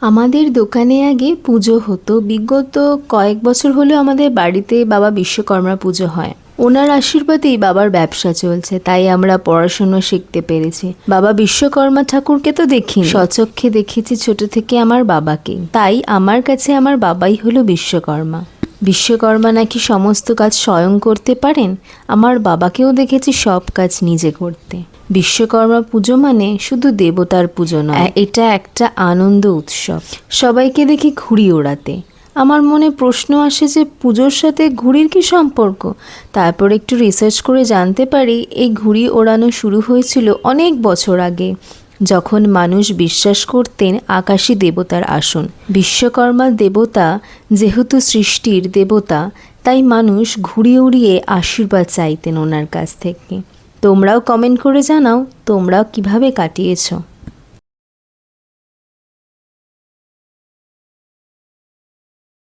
আমাদের দোকানে আগে পুজো হতো। বিগত কয়েক বছর হলেও আমাদের বাড়িতে বাবা বিশ্বকর্মা পুজো হয়। ওনার আশীর্বাদেই বাবার ব্যবসা চলছে, তাই আমরা পড়াশুনো শিখতে পেরেছি। বাবা বিশ্বকর্মা ঠাকুরকে তো দেখি, স্বচক্ষে দেখেছি ছোট থেকে আমার বাবাকে, তাই আমার কাছে আমার বাবাই হলো বিশ্বকর্মা। বিশ্বকর্মা নাকি সমস্ত কাজ স্বয়ং করতে পারেন। আমার বাবাকেও দেখেছি সব কাজ নিজে করতে। বিশ্বকর্মা পুজো মানে শুধু দেবতার পুজো নয়, এটা একটা আনন্দ উৎসব। সবাইকে দেখি ঘুড়ি ওড়াতে। আমার মনে প্রশ্ন আসে যে পুজোর সাথে ঘুড়ির কি সম্পর্ক। তারপর একটু রিসার্চ করে জানতে পারি এই ঘুড়ি ওড়ানো শুরু হয়েছিল অনেক বছর আগে, যখন মানুষ বিশ্বাস করতেন আকাশী দেবতার আসন। বিশ্বকর্মা দেবতা যেহেতু সৃষ্টির দেবতা, তাই মানুষ ঘুড়ি উড়িয়ে আশীর্বাদ চাইতেন ওনার কাছ থেকে। তোমরাও কমেন্ট করে জানাও তোমরাও কিভাবে কাটিয়েছো।